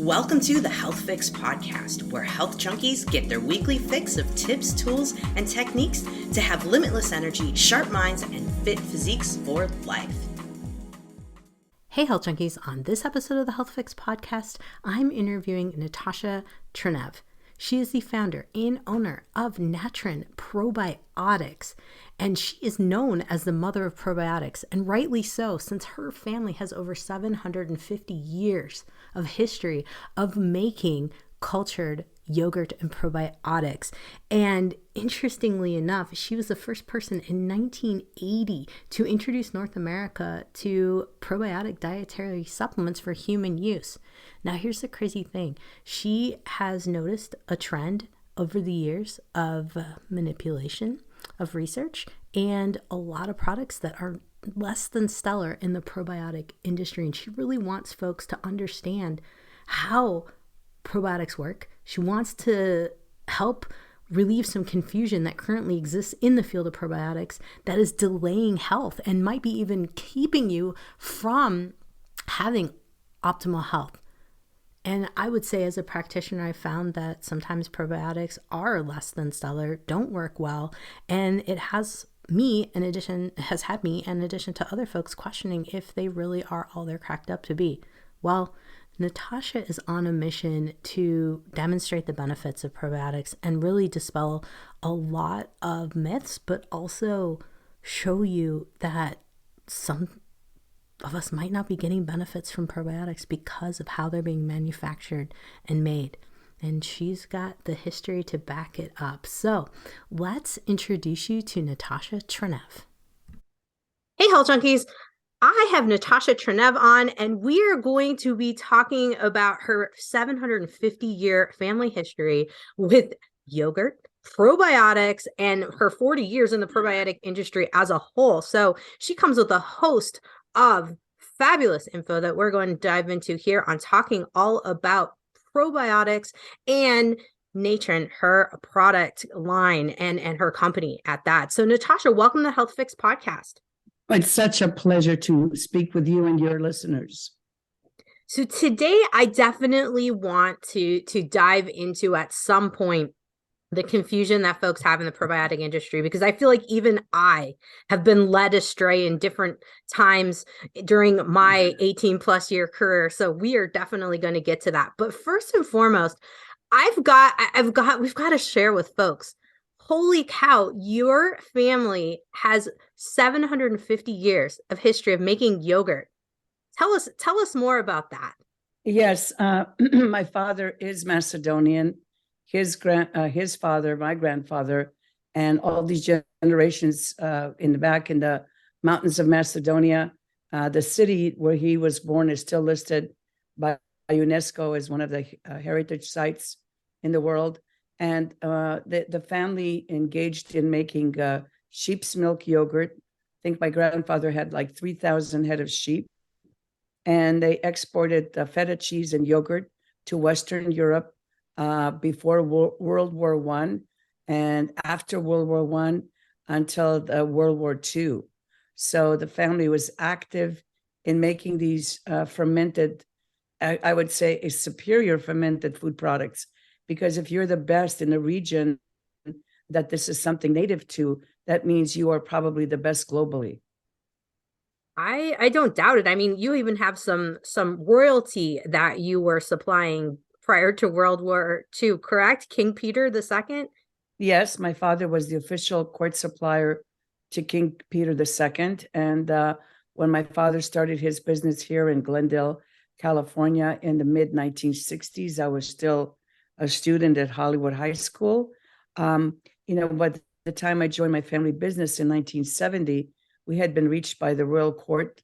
Welcome to the Health Fix podcast, where health junkies get their weekly fix of tips, tools, and techniques to have limitless energy, sharp minds, and fit physiques for life. Hey, health junkies. On this episode of the Health Fix podcast, I'm interviewing Natasha Trinev. She is the founder and owner of Natrin Probiotics, and she is known as the Mother of Probiotics, and rightly so, since her family has over 750 years of history of making cultured yogurt and probiotics. And interestingly enough, she was the first person in 1980 to introduce North America to probiotic dietary supplements for human use. Now, here's the crazy thing. She has noticed a trend over the years of manipulation, of research, and a lot of products that are less than stellar in the probiotic industry. And she really wants folks to understand how probiotics work. She wants to help relieve some confusion that currently exists in the field of probiotics that is delaying health and might be even keeping you from having optimal health. And I would say, as a practitioner, I found that sometimes probiotics are less than stellar, don't work well, and it has had me, in addition to other folks, questioning if they really are all they're cracked up to be. Well, Natasha is on a mission to demonstrate the benefits of probiotics and really dispel a lot of myths, but also show you that some of us might not be getting benefits from probiotics because of how they're being manufactured and made. And she's got the history to back it up. So let's introduce you to Natasha Trinev. Hey, Health Junkies. I have Natasha Trinev on, and we are going to be talking about her 750-year family history with yogurt, probiotics, and her 40 years in the probiotic industry as a whole. So she comes with a host of fabulous info that we're going to dive into here on talking all about probiotics and Natrin, her product line, and her company at that. So Natasha, welcome to the Health Fix podcast. It's such a pleasure to speak with you and your listeners. So today I definitely want to dive into, at some point, the confusion that folks have in the probiotic industry, because I feel like even I have been led astray in different times during my 18 plus year career. So we are definitely going to get to that. But first and foremost, we've got to share with folks. Holy cow, your family has 750 years of history of making yogurt. Tell us more about that. Yes, my father is Macedonian. His father, my grandfather, and all these generations in the mountains of Macedonia. The city where he was born is still listed by UNESCO as one of the heritage sites in the world. And the family engaged in making sheep's milk yogurt. I think my grandfather had like 3,000 head of sheep. And they exported feta cheese and yogurt to Western Europe before World War I and after World War I until World War II. So the family was active in making these fermented, I would say a superior fermented food products, because if you're the best in the region that this is something native to, that means you are probably the best globally. I don't doubt it. I mean, you even have some royalty that you were supplying prior to World War II, correct? King Peter II? Yes, my father was the official court supplier to King Peter II. And when my father started his business here in Glendale, California in the mid-1960s, I was still a student at Hollywood High School. But the time I joined my family business in 1970, we had been reached by the royal court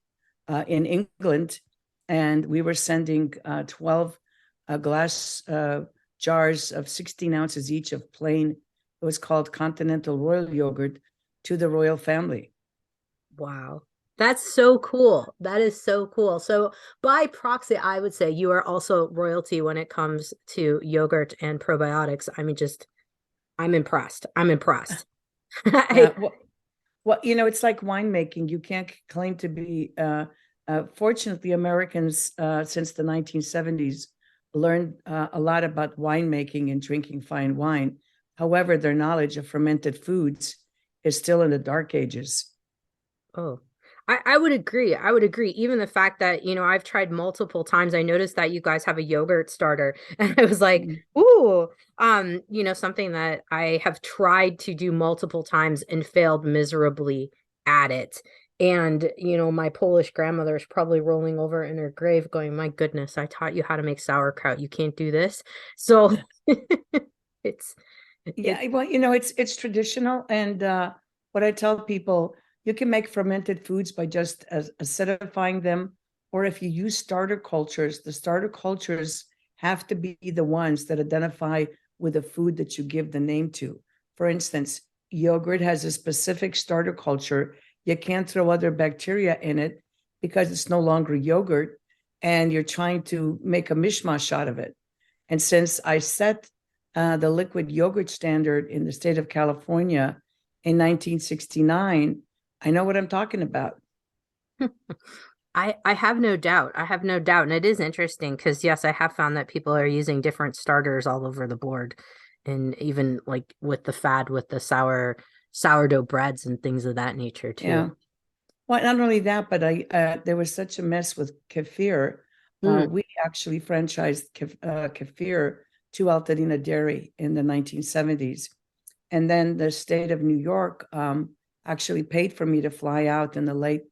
in England, and we were sending 12 glass jars of 16 ounces each of plain, it was called Continental Royal Yogurt, to the royal family. Wow. That's so cool. That is so cool. So by proxy, I would say you are also royalty when it comes to yogurt and probiotics. I mean, I'm impressed. Yeah, well, it's like winemaking. You can't claim to be, fortunately, Americans since the 1970s learned a lot about winemaking and drinking fine wine. However, their knowledge of fermented foods is still in the dark ages. Oh, I would agree. I would agree. Even the fact that, I've tried multiple times. I noticed that you guys have a yogurt starter. And I was like, Mhm. ooh, something that I have tried to do multiple times and failed miserably at it. And, my Polish grandmother is probably rolling over in her grave going, my goodness, I taught you how to make sauerkraut. You can't do this. So it's it Yeah, well, it's traditional, and what I tell people, you can make fermented foods by just acidifying them, or if you use starter cultures, the starter cultures have to be the ones that identify with the food that you give the name to. For instance, yogurt has a specific starter culture. You can't throw other bacteria in it because it's no longer yogurt, and you're trying to make a mishmash out of it. And since I set the liquid yogurt standard in the state of California in 1969, I know what I'm talking about. I have no doubt. I have no doubt. And it is interesting because yes, I have found that people are using different starters all over the board. And even like with the fad with the sourdough breads and things of that nature Yeah. too. Well, not only that, but there was such a mess with kefir. Mm, We actually franchised kefir to Altadena Dairy in the 1970s. And then the state of New York actually paid for me to fly out in the late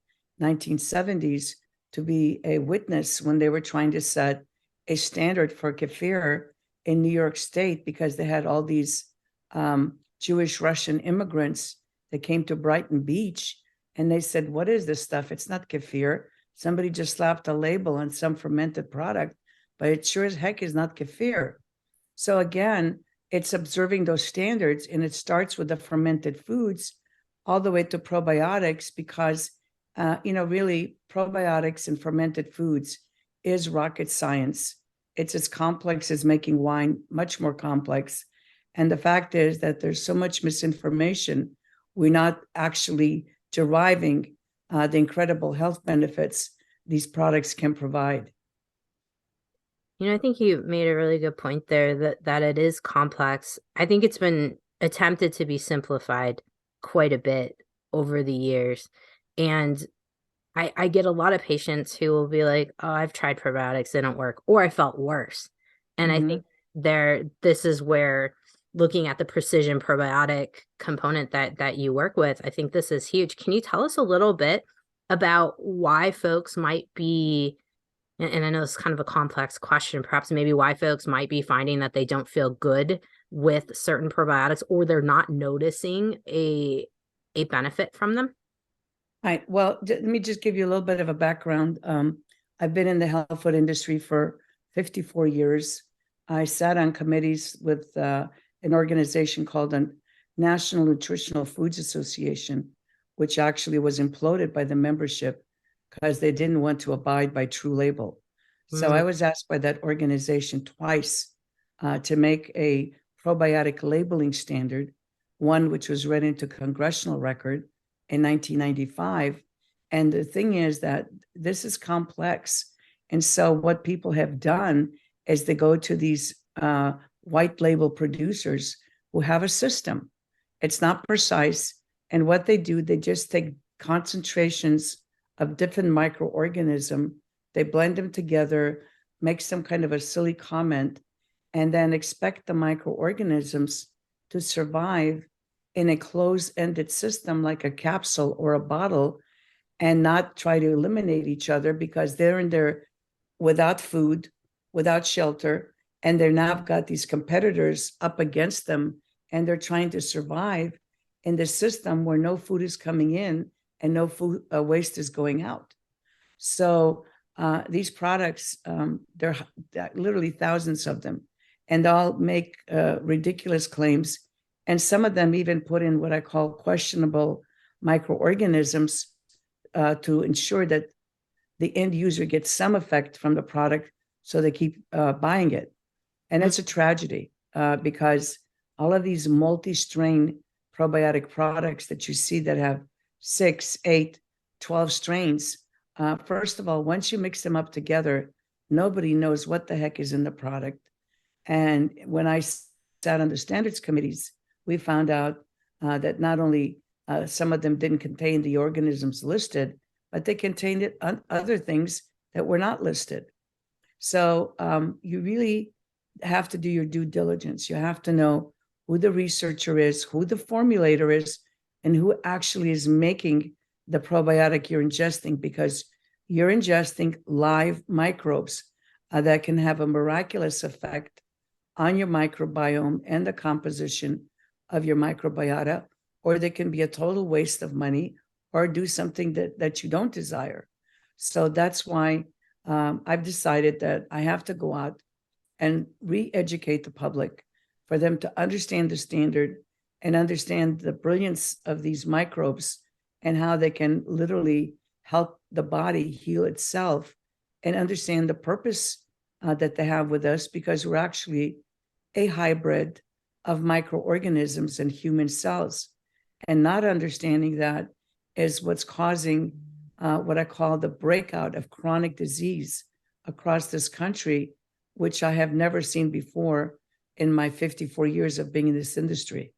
1970s to be a witness when they were trying to set a standard for kefir in New York State, because they had all these Jewish Russian immigrants that came to Brighton Beach, and they said, what is this stuff? It's not kefir. Somebody just slapped a label on some fermented product, but it sure as heck is not kefir. So again, it's observing those standards, and it starts with the fermented foods all the way to probiotics, because really probiotics and fermented foods is rocket science. It's as complex as making wine, much more complex. And the fact is that there's so much misinformation. We're not actually deriving the incredible health benefits these products can provide. I think you made a really good point there that it is complex. I think it's been attempted to be simplified quite a bit over the years. And I get a lot of patients who will be like, oh, I've tried probiotics, they don't work, or I felt worse. And I Mm-hmm. think this is where looking at the precision probiotic component that you work with, I think this is huge. Can you tell us a little bit about why folks might be, and I know it's kind of a complex question, perhaps maybe why folks might be finding that they don't feel good with certain probiotics, or they're not noticing a benefit from them? Right. Well, let me just give you a little bit of a background. I've been in the health food industry for 54 years. I sat on committees with an organization called the National Nutritional Foods Association, which actually was imploded by the membership because they didn't want to abide by True Label. So I Mm, was asked by that organization twice to make a probiotic labeling standard, one which was read into congressional record in 1995. And the thing is that this is complex. And so what people have done is they go to these white label producers who have a system. It's not precise. And what they do, they just take concentrations of different microorganism, they blend them together, make some kind of a silly comment, and then expect the microorganisms to survive in a closed-ended system like a capsule or a bottle, and not try to eliminate each other because they're in there without food, without shelter, and they're now got these competitors up against them, and they're trying to survive in the system where no food is coming in and no food waste is going out. So these products, there are literally thousands of them, and all make ridiculous claims. And some of them even put in what I call questionable microorganisms to ensure that the end user gets some effect from the product, so they keep buying it. And mm, it's a tragedy because all of these multi-strain probiotic products that you see that have 6, 8, 12 strains, first of all, once you mix them up together, Nobody knows what the heck is in the product. And when I sat on the standards committees, we found out that not only some of them didn't contain the organisms listed, but they contained other things that were not listed. So you really have to do your due diligence. You have to know who the researcher is, who the formulator is, and who actually is making the probiotic you're ingesting, because you're ingesting live microbes that can have a miraculous effect on your microbiome and the composition of your microbiota, or they can be a total waste of money or do something that you don't desire. So that's why I've decided that I have to go out and re-educate the public for them to understand the standard and understand the brilliance of these microbes and how they can literally help the body heal itself, and understand the purpose that they have with us, because we're actually a hybrid of microorganisms and human cells. And not understanding that is what's causing what I call the breakout of chronic disease across this country, which I have never seen before in my 54 years of being in this industry.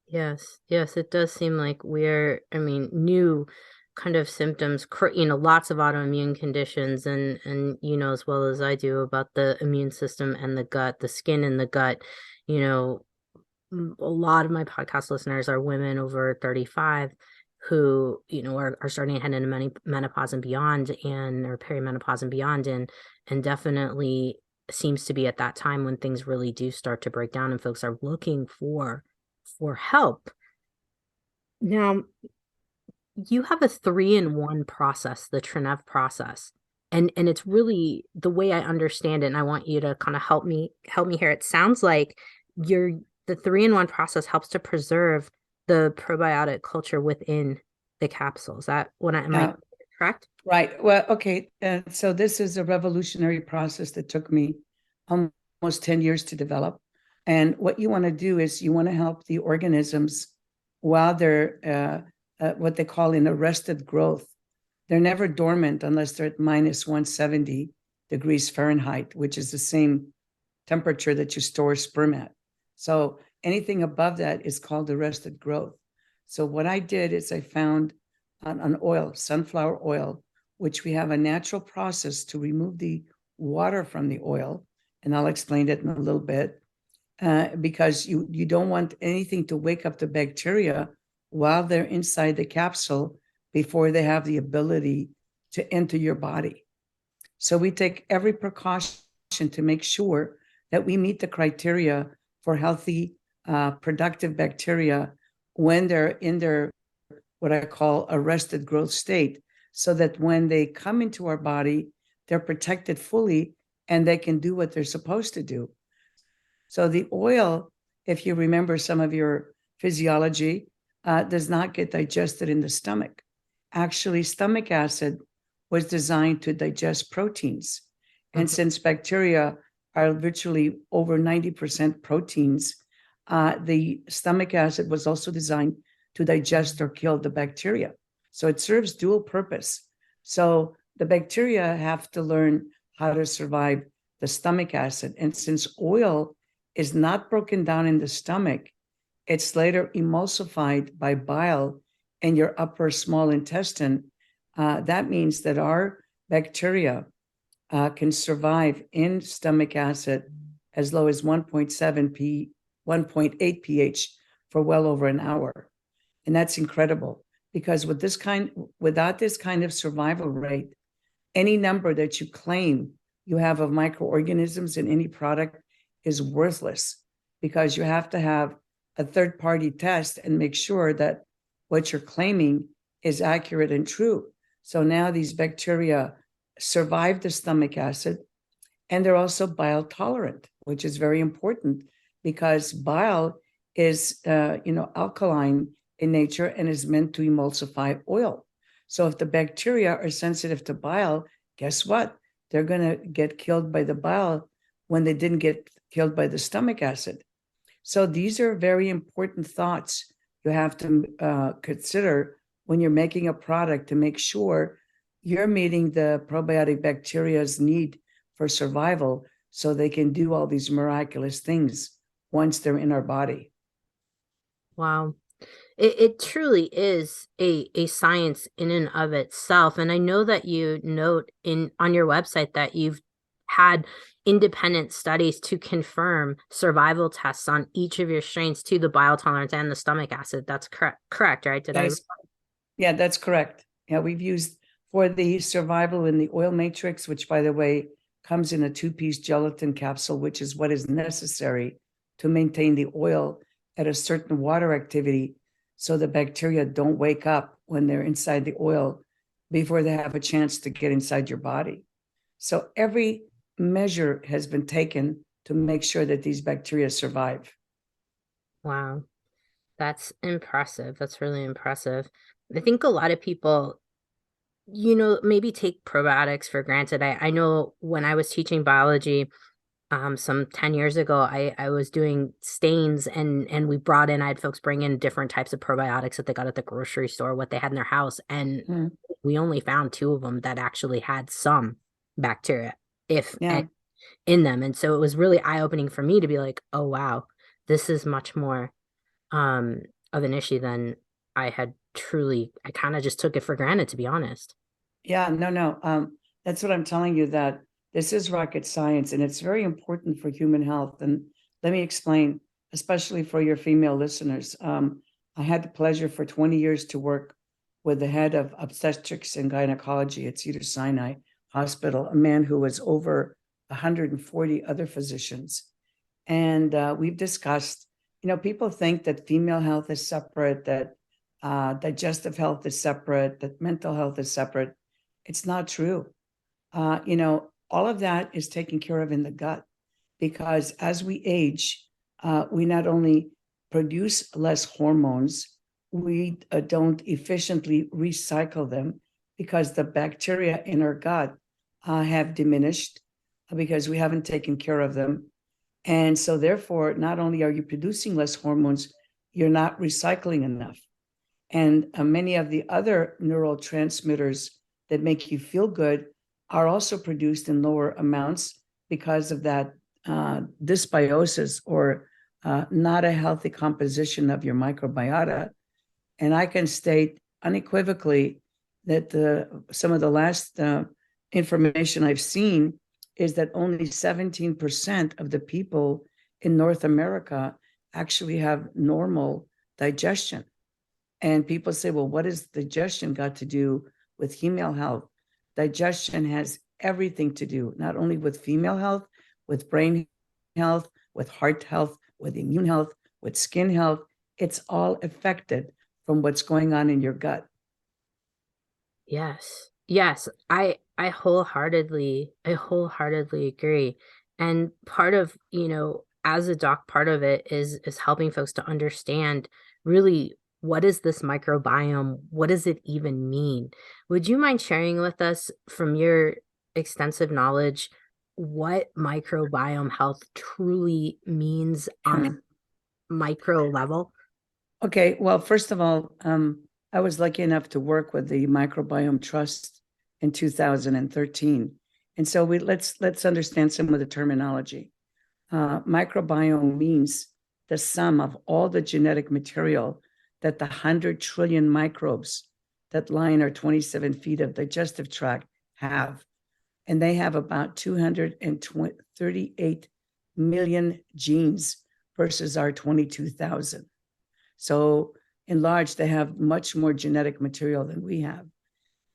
Yes, yes, it does seem like new kind of symptoms, lots of autoimmune conditions, and as well as I do about the immune system and the gut, the skin and the gut. A lot of my podcast listeners are women over 35 who, are starting to head into menopause and beyond, or perimenopause and beyond, and definitely seems to be at that time when things really do start to break down and folks are looking for help. Now, you have a 3-in-1 process, the Trinev process. And it's really, the way I understand it, and I want you to kind of help me here. It sounds like the 3-in-1 process helps to preserve the probiotic culture within the capsule. Is that am I correct? Right. Well, okay. So this is a revolutionary process that took me almost 10 years to develop. And what you want to do is you want to help the organisms while they're what they call in arrested growth. They're never dormant unless they're at minus 170 degrees Fahrenheit, which is the same temperature that you store sperm at. So anything above that is called arrested growth. So what I did is I found an oil, sunflower oil, which we have a natural process to remove the water from the oil. And I'll explain it in a little bit. Because you don't want anything to wake up the bacteria while they're inside the capsule before they have the ability to enter your body. So we take every precaution to make sure that we meet the criteria for healthy, productive bacteria when they're in their, what I call arrested growth state, so that when they come into our body, they're protected fully and they can do what they're supposed to do. So the oil, if you remember some of your physiology, does not get digested in the stomach. Actually, stomach acid was designed to digest proteins. And since bacteria are virtually over 90% proteins, the stomach acid was also designed to digest or kill the bacteria. So it serves dual purpose. So the bacteria have to learn how to survive the stomach acid. And since oil is not broken down in the stomach, it's later emulsified by bile in your upper small intestine. That means that our bacteria can survive in stomach acid as low as 1.8 pH for well over an hour. And that's incredible, because without this kind of survival rate, any number that you claim you have of microorganisms in any product is worthless, because you have to have a third-party test and make sure that what you're claiming is accurate and true. So now these bacteria survive the stomach acid, and they're also bile tolerant, which is very important, because bile is alkaline in nature and is meant to emulsify oil. So if the bacteria are sensitive to bile, guess what? They're going to get killed by the bile when they didn't get killed by the stomach acid. So these are very important thoughts you have to consider when you're making a product, to make sure you're meeting the probiotic bacteria's need for survival so they can do all these miraculous things once they're in our body. Wow. It truly is a science in and of itself. And I know that you note on your website that you've had independent studies to confirm survival tests on each of your strains to the bile tolerance and the stomach acid. That's correct, right? Yeah, that's correct. Yeah, we've used for the survival in the oil matrix, which, by the way, comes in a 2-piece gelatin capsule, which is what is necessary to maintain the oil at a certain water activity so the bacteria don't wake up when they're inside the oil before they have a chance to get inside your body. So every measure has been taken to make sure that these bacteria survive. Wow. That's impressive. That's really impressive. I think a lot of people, maybe take probiotics for granted. I know when I was teaching biology, some 10 years ago, I was doing stains and I had folks bring in different types of probiotics that they got at the grocery store, what they had in their house. And we only found 2 of them that actually had some bacteria, in them. And so it was really eye-opening for me to be like, oh, wow, this is much more of an issue than I kind of just took it for granted, to be honest. Yeah, no. That's what I'm telling you, that this is rocket science and it's very important for human health. And let me explain, especially for your female listeners. I had the pleasure for 20 years to work with the head of obstetrics and gynecology at Cedars-Sinai Hospital, a man who was over 140 other physicians. And we've discussed, people think that female health is separate, that digestive health is separate, that mental health is separate. It's not true. All of that is taken care of in the gut, because as we age, we not only produce less hormones, we don't efficiently recycle them because the bacteria in our gut have diminished because we haven't taken care of them. And so therefore, not only are you producing less hormones, you're not recycling enough. And many of the other neurotransmitters that make you feel good are also produced in lower amounts because of that dysbiosis, or not a healthy composition of your microbiota. And I can state unequivocally that some of the last information I've seen is that only 17% of the people in North America actually have normal digestion. And people say, well, what has digestion got to do with female health? Digestion has everything to do, not only with female health, with brain health, with heart health, with immune health, with skin health. It's all affected from what's going on in your gut. Yes. I wholeheartedly agree. And part of, as a doc, part of it is helping folks to understand really, what is this microbiome? What does it even mean? Would you mind sharing with us, from your extensive knowledge, what microbiome health truly means on a micro level? Okay, well, first of all, I was lucky enough to work with the Microbiome Trust in 2013. And so let's understand some of the terminology. Microbiome means the sum of all the genetic material that the 100 trillion microbes that line our 27 feet of digestive tract have. And they have about 238 million genes versus our 22,000. So in large, they have much more genetic material than we have.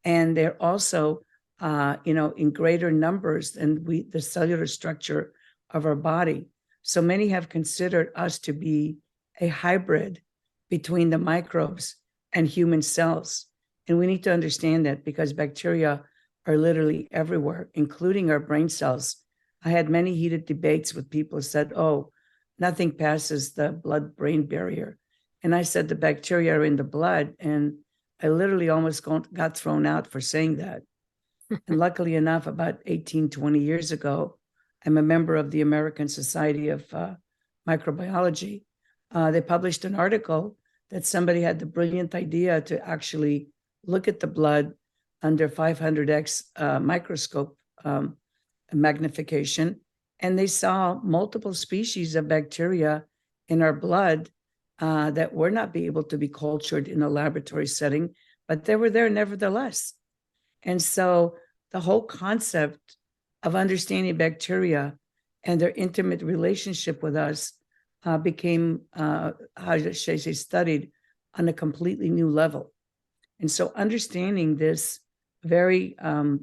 And they're also, in greater numbers than the cellular structure of our body. So many have considered us to be a hybrid between the microbes and human cells. And we need to understand that, because bacteria are literally everywhere, including our brain cells. I had many heated debates with people who said, oh, nothing passes the blood-brain barrier. And I said, the bacteria are in the blood. And I literally almost got thrown out for saying that. And luckily enough, about 18, 20 years ago, I'm a member of the American Society of Microbiology. They published an article that somebody had the brilliant idea to actually look at the blood under 500x microscope magnification, and they saw multiple species of bacteria in our blood that were not be able to be cultured in a laboratory setting, but they were there nevertheless. And so the whole concept of understanding bacteria and their intimate relationship with us became, how should I say, studied on a completely new level. And so understanding this very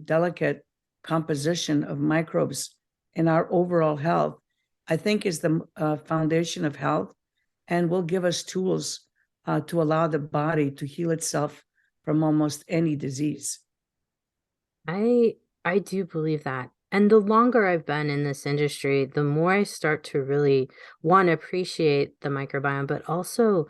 delicate composition of microbes in our overall health, I think is the foundation of health, and will give us tools to allow the body to heal itself from almost any disease. I do believe that. And the longer I've been in this industry, the more I start to really want to appreciate the microbiome, but also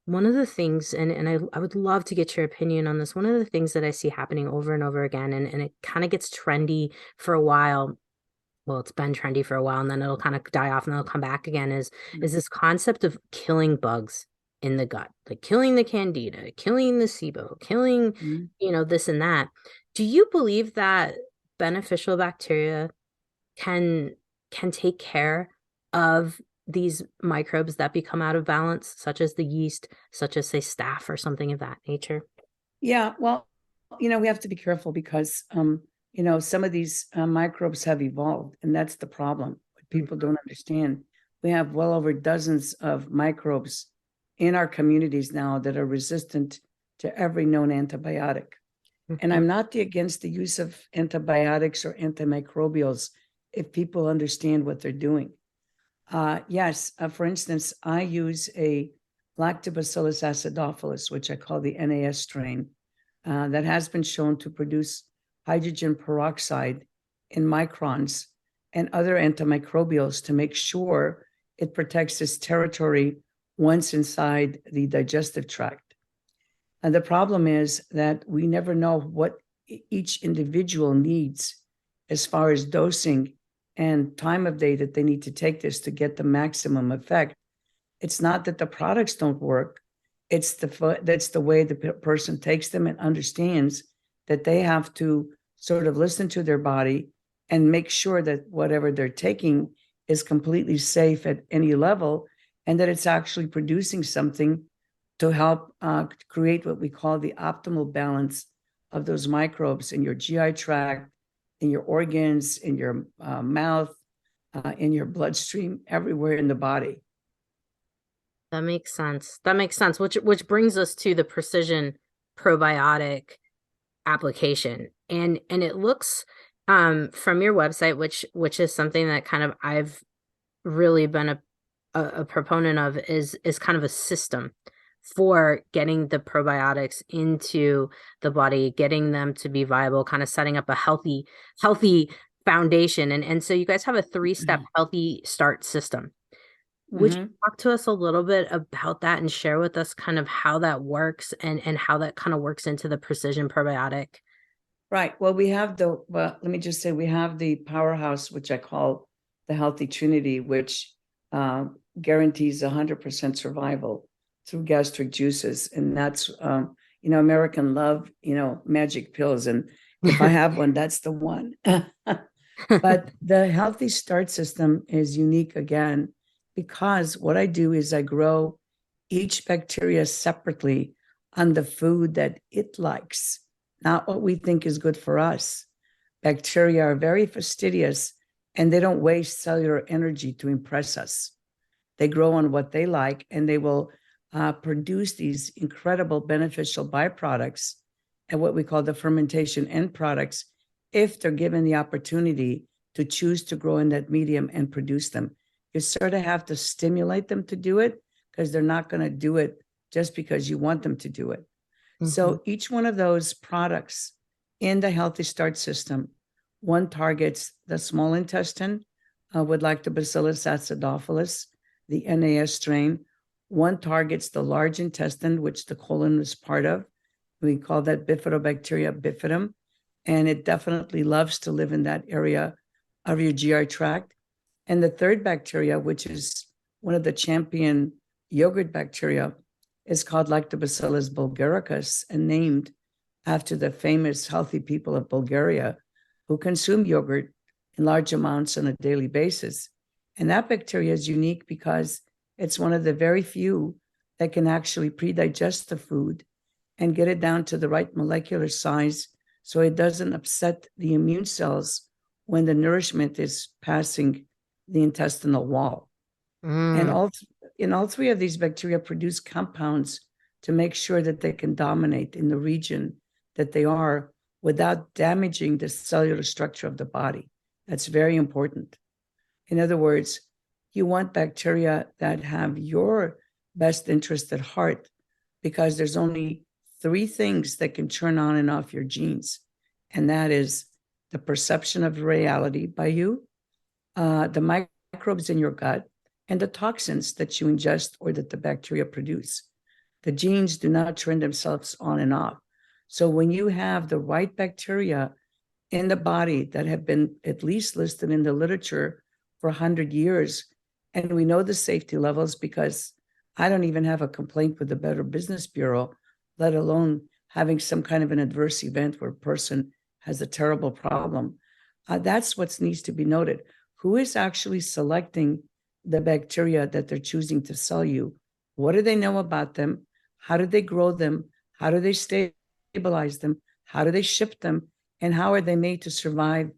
one of the things, and I would love to get your opinion on this. One of the things that I see happening over and over again, and it kind of gets trendy for a while. Well, it's been trendy for a while, and then it'll kind of die off and it'll come back again, is this concept of killing bugs in the gut, like killing the candida, killing the SIBO, killing, this and that. Do you believe that beneficial bacteria can take care of these microbes that become out of balance, such as the yeast, such as, say, staph or something of that nature? Yeah, well, we have to be careful because, some of these microbes have evolved, and that's the problem. What people don't understand. We have well over dozens of microbes in our communities now that are resistant to every known antibiotic. And I'm not against the use of antibiotics or antimicrobials if people understand what they're doing. Yes, for instance, I use a Lactobacillus acidophilus, which I call the NAS strain, that has been shown to produce hydrogen peroxide in microns and other antimicrobials to make sure it protects its territory once inside the digestive tract. And the problem is that we never know what each individual needs as far as dosing and time of day that they need to take this to get the maximum effect. It's not that the products don't work. That's the way the person takes them and understands that they have to sort of listen to their body and make sure that whatever they're taking is completely safe at any level, and that it's actually producing something to help create what we call the optimal balance of those microbes in your GI tract, in your organs, in your mouth, in your bloodstream, everywhere in the body. That makes sense. Which brings us to the precision probiotic application. And it looks from your website, which is something that kind of I've really been a proponent of, is kind of a system for getting the probiotics into the body, getting them to be viable, kind of setting up a healthy foundation. And so you guys have a 3-step healthy start system. Would you talk to us a little bit about that and share with us kind of how that works and how that kind of works into the precision probiotic? Right. Well, let me just say, we have the powerhouse, which I call the Healthy Trinity, which guarantees 100% survival through gastric juices. And that's, American love, magic pills. And if I have one, that's the one. But the Healthy Start system is unique again, because what I do is I grow each bacteria separately on the food that it likes, not what we think is good for us. Bacteria are very fastidious, and they don't waste cellular energy to impress us. They grow on what they like, and they will produce these incredible beneficial byproducts and what we call the fermentation end products, if they're given the opportunity to choose to grow in that medium and produce them. You sort of have to stimulate them to do it, because they're not going to do it just because you want them to do it. So each one of those products in the Healthy Start system, one targets the small intestine with Lactobacillus acidophilus, the NAS strain. One targets the large intestine, which the colon is part of. We call that Bifidobacteria bifidum, and it definitely loves to live in that area of your GI tract. And the third bacteria, which is one of the champion yogurt bacteria, is called Lactobacillus bulgaricus, and named after the famous healthy people of Bulgaria who consume yogurt in large amounts on a daily basis. And that bacteria is unique because it's one of the very few that can actually pre-digest the food and get it down to the right molecular size so it doesn't upset the immune cells when the nourishment is passing the intestinal wall. And all three of these bacteria produce compounds to make sure that they can dominate in the region that they are without damaging the cellular structure of the body. That's very important. In other words, you want bacteria that have your best interest at heart, because there's only three things that can turn on and off your genes. And that is the perception of reality by you, the microbes in your gut, and the toxins that you ingest or that the bacteria produce. The genes do not turn themselves on and off. So when you have the right bacteria in the body that have been at least listed in the literature for 100 years, and we know the safety levels because I don't even have a complaint with the Better Business Bureau, let alone having some kind of an adverse event where a person has a terrible problem. That's what needs to be noted. Who is actually selecting the bacteria that they're choosing to sell you? What do they know about them? How do they grow them? How do they stabilize them? How do they ship them? And how are they made to survive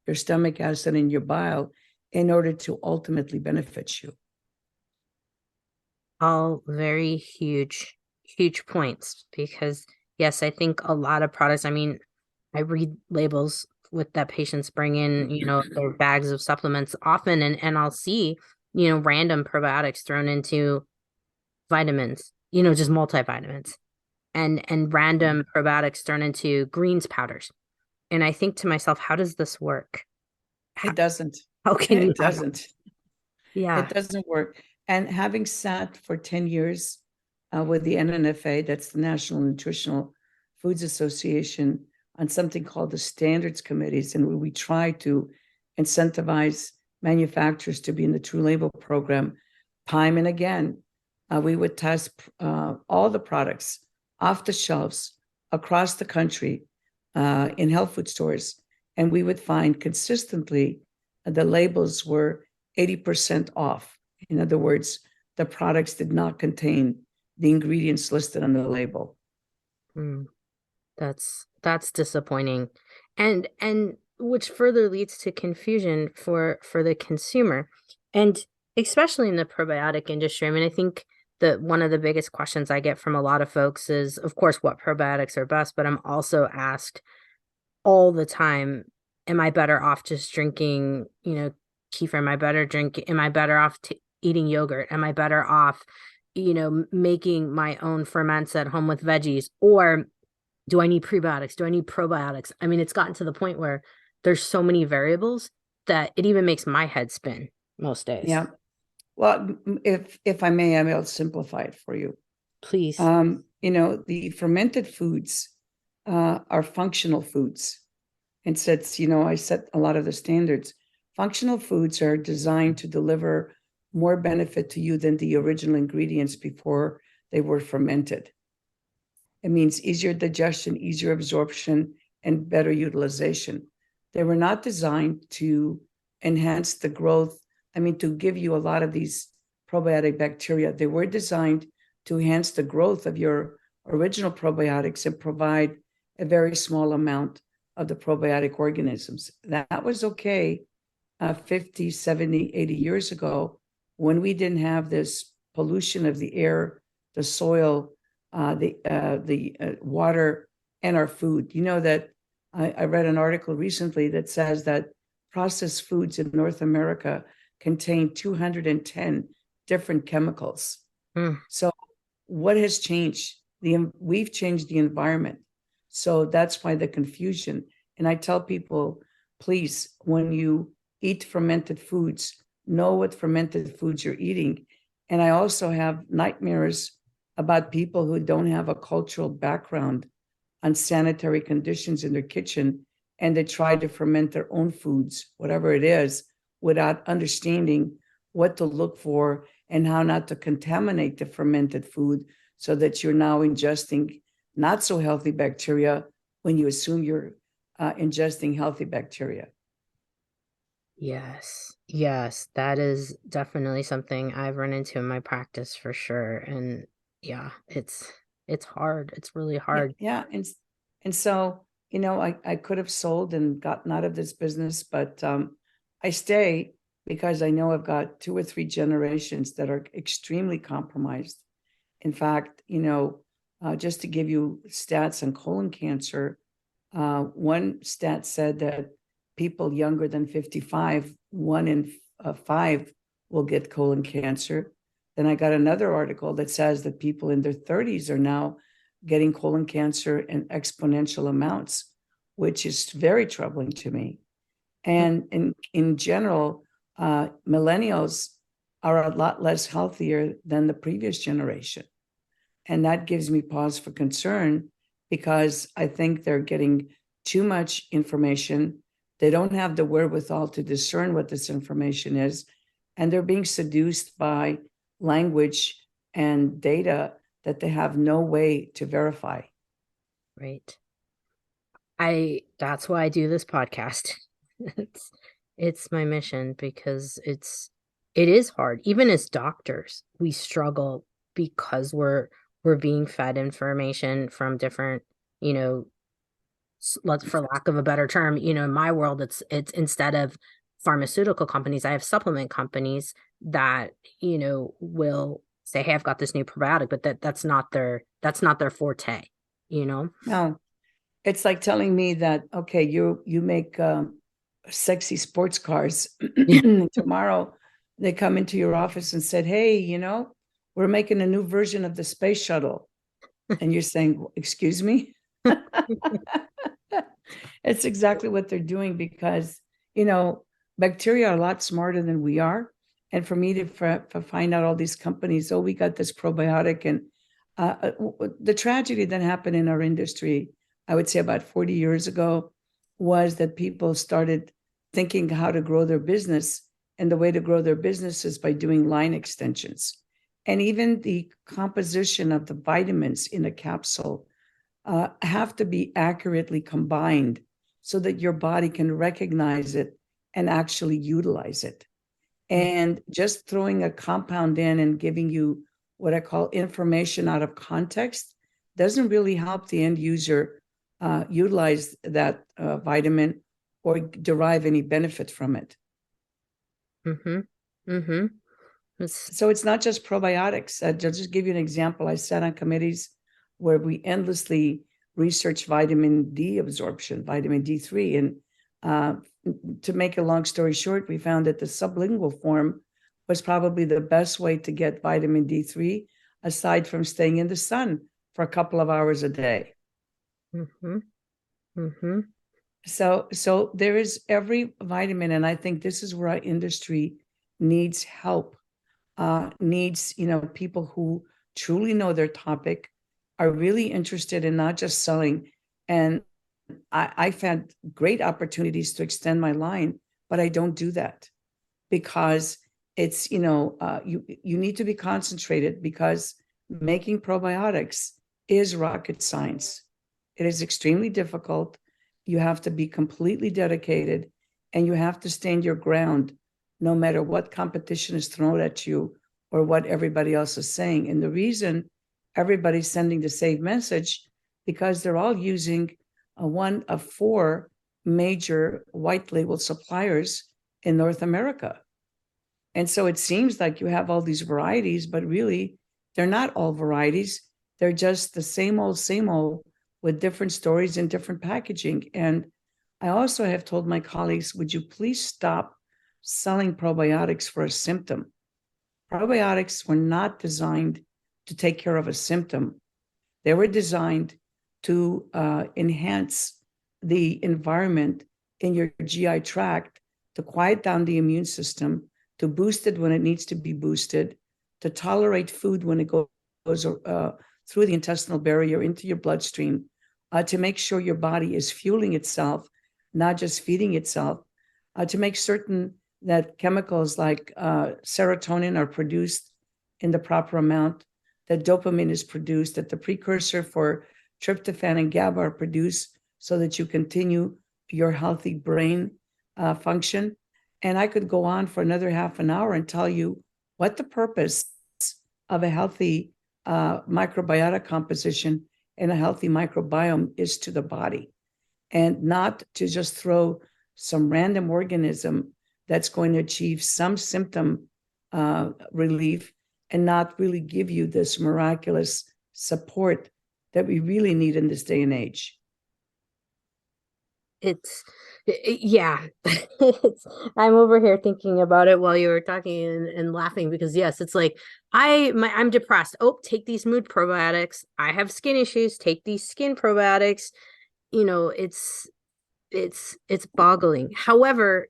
your stomach acid and your bile in order to ultimately benefit you? All very huge points, because yes, I think a lot of products, I mean, I read labels with that patients bring in, their bags of supplements often, and I'll see, random probiotics thrown into vitamins, just multivitamins, and random probiotics thrown into greens powders. And I think to myself, how does this work? It doesn't. How can you? It doesn't. Yeah. It doesn't work. And having sat for 10 years with the NNFA, that's the National Nutritional Foods Association, on something called the Standards Committees, and we try to incentivize manufacturers to be in the True Label program, time and again, we would test all the products off the shelves across the country in health food stores, and we would find consistently the labels were 80% off. In other words, the products did not contain the ingredients listed on the label. That's disappointing, and which further leads to confusion for the consumer, and especially in the probiotic industry. I mean, I think that one of the biggest questions I get from a lot of folks is, of course, what probiotics are best, but I'm also asked all the time, am I better off just drinking, kefir? Am I better off eating yogurt? Am I better off, making my own ferments at home with veggies? Or do I need prebiotics? Do I need probiotics? I mean, it's gotten to the point where there's so many variables that it even makes my head spin most days. Yeah. Well, if I may, I will simplify it for you. Please. The fermented foods are functional foods. And since, I set a lot of the standards. Functional foods are designed to deliver more benefit to you than the original ingredients before they were fermented. It means easier digestion, easier absorption, and better utilization. They were not designed to enhance the growth. To give you a lot of these probiotic bacteria. They were designed to enhance the growth of your original probiotics and provide a very small amount of the probiotic organisms. That was okay 50, 70, 80 years ago, when we didn't have this pollution of the air, the soil, the water, and our food. You know that I read an article recently that says that processed foods in North America contain 210 different chemicals. So what has changed? We've changed the environment. So that's why the confusion. And I tell people, please, when you eat fermented foods, know what fermented foods you're eating. And I also have nightmares about people who don't have a cultural background on sanitary conditions in their kitchen, and they try to ferment their own foods, whatever it is, without understanding what to look for and how not to contaminate the fermented food, so that you're now ingesting not so healthy bacteria when you assume you're ingesting healthy bacteria. Yes. Yes, that is definitely something I've run into in my practice for sure. And yeah, it's hard. It's really Yeah, hard. yeah. And so, I could have sold and gotten out of this business, but I stay because I know I've got 2 or 3 generations that are extremely compromised. In fact, just to give you stats on colon cancer, one stat said that people younger than 55, 1 in 5 will get colon cancer. Then I got another article that says that people in their 30s are now getting colon cancer in exponential amounts, which is very troubling to me. And in general, millennials are a lot less healthier than the previous generation. And that gives me pause for concern because I think they're getting too much information. They don't have the wherewithal to discern what this information is. And they're being seduced by language and data that they have no way to verify. Right. That's why I do this podcast. It's it's my mission because it is hard. Even as doctors, we struggle because we're being fed information from different, you know, let's for lack of a better term, in my world it's instead of pharmaceutical companies, I have supplement companies that, will say, "Hey, I've got this new probiotic," but that's not their forte, you know? No, it's like telling me that, okay, you make sexy sports cars. Yeah. Tomorrow they come into your office and said, hey, we're making a new version of the space shuttle. And you're saying, excuse me? It's exactly what they're doing because, bacteria are a lot smarter than we are. And for me to find out all these companies, oh, we got this probiotic. And the tragedy that happened in our industry, I would say about 40 years ago, was that people started thinking how to grow their business. And the way to grow their business is by doing line extensions. And even the composition of the vitamins in a capsule have to be accurately combined so that your body can recognize it and actually utilize it. And just throwing a compound in and giving you what I call information out of context doesn't really help the end user utilize that vitamin or derive any benefit from it. Mm-hmm. Mm-hmm. So it's not just probiotics. I'll just give you an example. I sat on committees where we endlessly researched vitamin D absorption, vitamin D3. And to make a long story short, we found that the sublingual form was probably the best way to get vitamin D3, aside from staying in the sun for a couple of hours a day. Mm-hmm. Mm-hmm. So there is every vitamin, and I think this is where our industry needs help. Needs people who truly know their topic, are really interested in not just selling. And I've had great opportunities to extend my line, but I don't do that because it's you need to be concentrated because making probiotics is rocket science. It is extremely difficult. You have to be completely dedicated and you have to stand your ground no matter what competition is thrown at you or what everybody else is saying. And the reason everybody's sending the same message because they're all using one of 4 major white label suppliers in North America. And so it seems like you have all these varieties, but really they're not all varieties. They're just the same old with different stories and different packaging. And I also have told my colleagues, would you please stop selling probiotics for a symptom? Probiotics were not designed to take care of a symptom. They were designed to enhance the environment in your GI tract, to quiet down the immune system, to boost it when it needs to be boosted, to tolerate food when it goes through the intestinal barrier into your bloodstream, to make sure your body is fueling itself, not just feeding itself, to make certain that chemicals like serotonin are produced in the proper amount, that dopamine is produced, that the precursor for tryptophan and GABA are produced so that you continue your healthy brain function. And I could go on for another half an hour and tell you what the purpose of a healthy microbiota composition and a healthy microbiome is to the body, and not to just throw some random organism that's going to achieve some symptom relief and not really give you this miraculous support that we really need in this day and age. Yeah. I'm over here thinking about it while you were talking and laughing, because yes, it's like I'm depressed. Oh, take these mood probiotics. I have skin issues. Take these skin probiotics. It's boggling. However,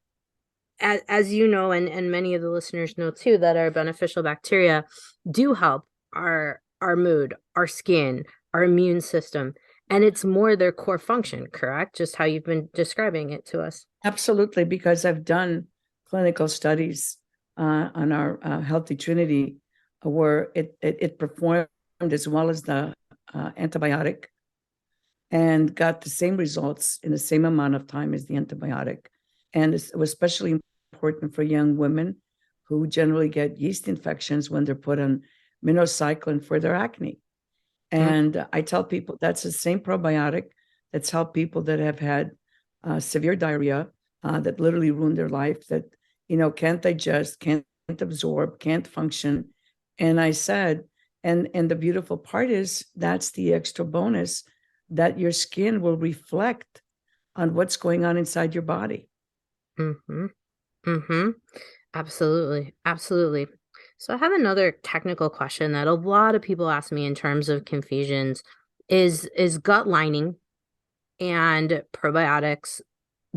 as you know, and many of the listeners know too, that our beneficial bacteria do help our mood, our skin, our immune system. And it's more their core function, correct? Just how you've been describing it to us. Absolutely, because I've done clinical studies on our Healthy Trinity where it performed as well as the antibiotic and got the same results in the same amount of time as the antibiotic. And it was especially important for young women who generally get yeast infections when they're put on minocycline for their acne. And I tell people that's the same probiotic that's helped people that have had severe diarrhea that literally ruined their life, that, can't digest, can't absorb, can't function. And I said, and the beautiful part is that's the extra bonus, that your skin will reflect on what's going on inside your body. Mm-hmm. Mm-hmm. Absolutely. Absolutely. So I have another technical question that a lot of people ask me in terms of confusions is gut lining and probiotics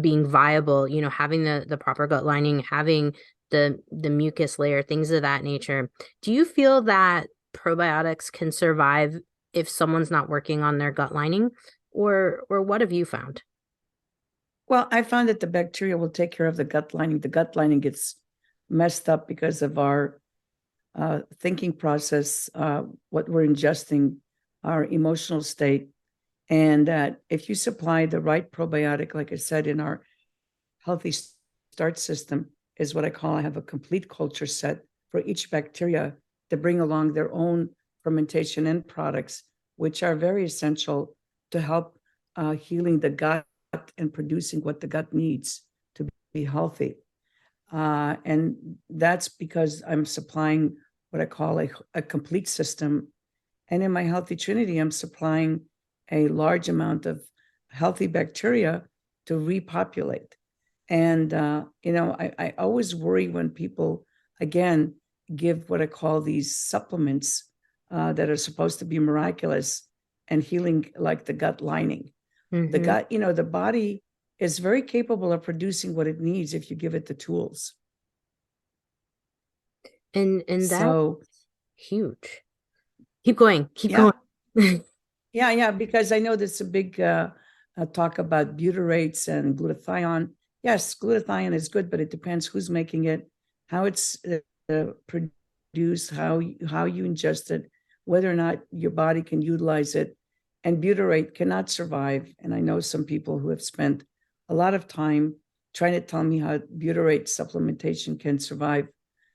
being viable, having the proper gut lining, having the mucus layer, things of that nature. Do you feel that probiotics can survive if someone's not working on their gut lining, or what have you found? Well, I found that the bacteria will take care of the gut lining. The gut lining gets messed up because of our thinking process, what we're ingesting, our emotional state. And that if you supply the right probiotic, like I said, in our healthy start system, is what I have a complete culture set for each bacteria to bring along their own fermentation end products, which are very essential to help healing the gut and producing what the gut needs to be healthy. And that's because I'm supplying what I call a complete system. And in my Healthy Trinity, I'm supplying a large amount of healthy bacteria to repopulate. And, I always worry when people, again, give what I call these supplements that are supposed to be miraculous and healing, like the gut lining. Mm-hmm. The gut, the body is very capable of producing what it needs if you give it the tools. And so, that's huge. Keep going. Yeah, because I know there's a big talk about butyrates and glutathione. Yes, glutathione is good, but it depends who's making it, how it's produced, how you ingest it, whether or not your body can utilize it. And butyrate cannot survive. And I know some people who have spent a lot of time trying to tell me how butyrate supplementation can survive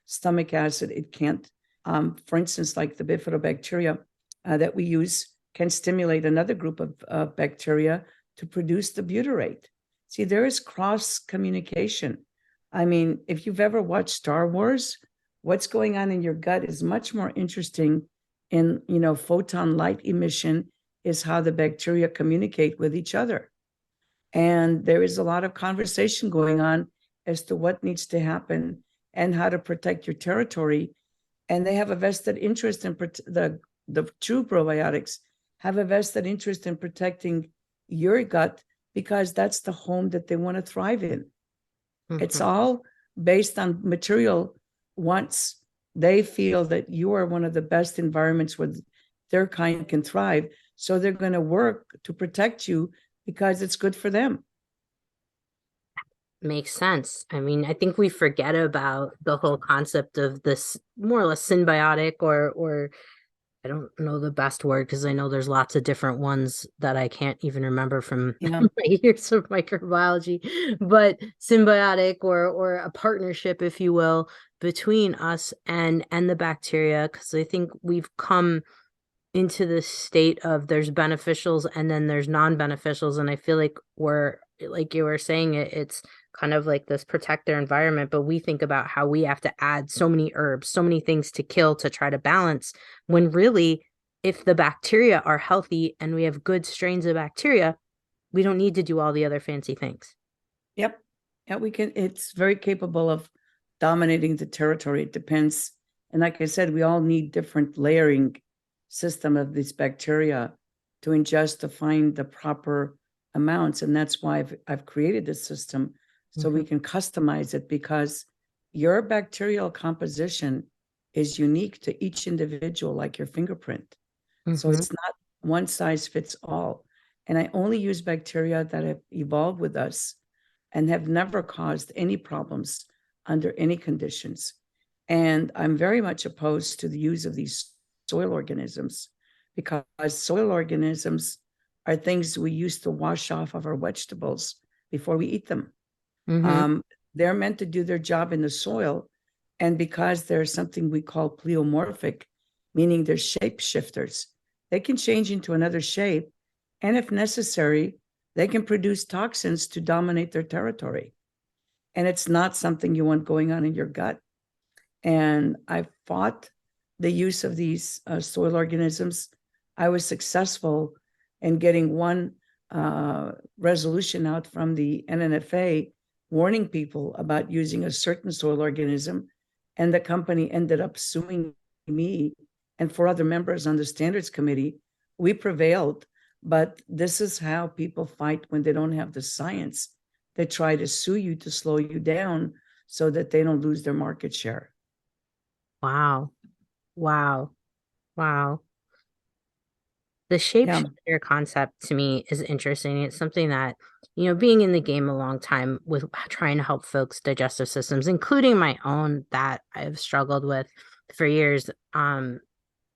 stomach acid. It can't. For instance, like the bifidobacteria that we use can stimulate another group of bacteria to produce the butyrate. See, there is cross communication. I mean, if you've ever watched Star Wars, what's going on in your gut is much more interesting in, photon light emission is how the bacteria communicate with each other. And there is a lot of conversation going on as to what needs to happen and how to protect your territory. And they have a vested interest in the true probiotics have a vested interest in protecting your gut, because that's the home that they want to thrive in. Mm-hmm. It's all based on material wants. They feel that you are one of the best environments where their kind can thrive. So they're going to work to protect you because it's good for them. Makes sense. I mean, I think we forget about the whole concept of this more or less symbiotic or I don't know the best word because I know there's lots of different ones that I can't even remember from Yeah. my years of microbiology, but symbiotic or a partnership, if you will, between us and the bacteria, because I think we've come into this state of there's beneficials and then there's non-beneficials, and I feel like we're, like you were saying, it's kind of like this protect their environment, but we think about how we have to add so many herbs, so many things to kill to try to balance, when really, if the bacteria are healthy and we have good strains of bacteria, we don't need to do all the other fancy things. Yep. Yeah, we can, it's very capable of dominating the territory. It depends. And like I said, we all need different layering system of these bacteria to ingest to find the proper amounts. And that's why I've created this system so we can customize it, because your bacterial composition is unique to each individual, like your fingerprint. So it's not one size fits all. And I only use bacteria that have evolved with us and have never caused any problems under any conditions. And I'm very much opposed to the use of these soil organisms, because soil organisms are things we used to wash off of our vegetables before we eat them. They're meant to do their job in the soil. And because there's something we call pleomorphic, meaning they're shape shifters, they can change into another shape. And if necessary, they can produce toxins to dominate their territory. And it's not something you want going on in your gut. And I fought the use of these soil organisms. I was successful in getting one resolution out from the NNFA warning people about using a certain soil organism. And the company ended up suing me and 4 other members on the standards committee. We prevailed. But this is how people fight when they don't have the science. They try to sue you to slow you down so that they don't lose their market share. Wow. Wow. Wow. The Yeah. shapeshifter concept to me is interesting. It's something that, being in the game a long time with trying to help folks' digestive systems, including my own, that I've struggled with for years.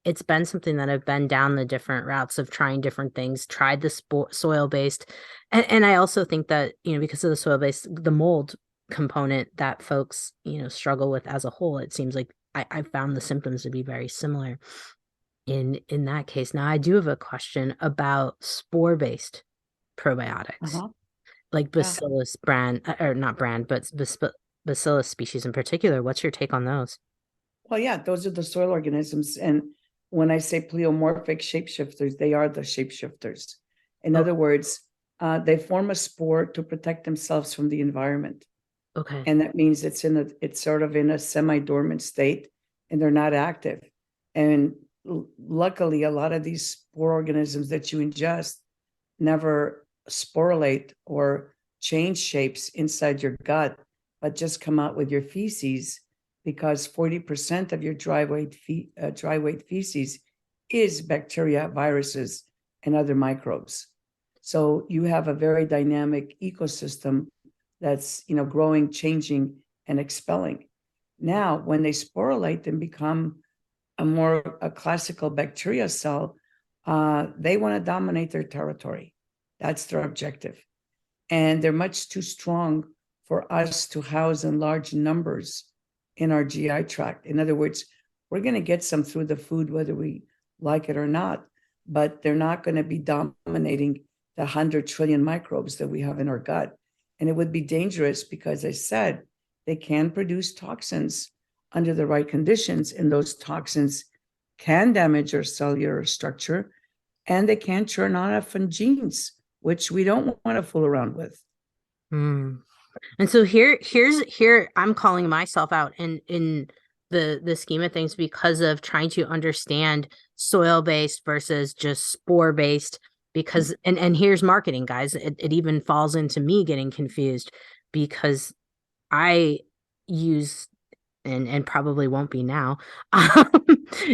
It's been something that I've been down the different routes of trying different things, tried the soil-based. And I also think that, because of the soil-based, the mold component that folks, struggle with as a whole, it seems like I found the symptoms to be very similar in that case. Now, I do have a question about spore-based probiotics, like Bacillus brand, or not brand, but Bacillus species in particular. What's your take on those? Well, yeah, those are the soil organisms. And when I say pleomorphic shapeshifters, they are the shapeshifters. In other words, they form a spore to protect themselves from the environment. Okay. And that means it's sort of in a semi-dormant state, and they're not active. And luckily, a lot of these spore organisms that you ingest never sporulate or change shapes inside your gut, but just come out with your feces, because 40% of your dry weight feces is bacteria, viruses, and other microbes. So you have a very dynamic ecosystem that's growing, changing, and expelling. Now, when they sporulate and become a classical bacteria cell, they want to dominate their territory. That's their objective. And they're much too strong for us to house in large numbers in our GI tract. In other words, we're going to get some through the food, whether we like it or not, but they're not going to be dominating the 100 trillion microbes that we have in our gut. And it would be dangerous because, as I said, they can produce toxins under the right conditions, and those toxins can damage our cellular structure, and they can turn on off genes, which we don't want to fool around with. And so here I'm calling myself out in the scheme of things, because of trying to understand soil-based versus just spore-based, because and here's marketing, guys. It even falls into me getting confused, because I use and probably won't be now,